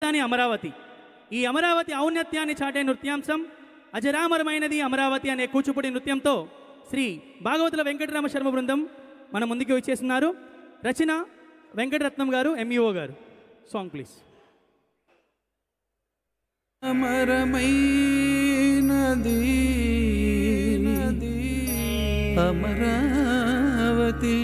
రాజధాని అమరావతి. ఈ అమరావతి ఔన్నత్యాన్ని చాటే నృత్యాంశం అజరామరమైనది అమరావతి అనే కూచిపూడి నృత్యంతో శ్రీ భాగవతుల వెంకటరామ శర్మ బృందం మన ముందుకు వచ్చేస్తున్నారు. రచన వెంకటరత్నం గారు, ఎంఈఓ గారు. Song please. అమరమైనది అమరావతి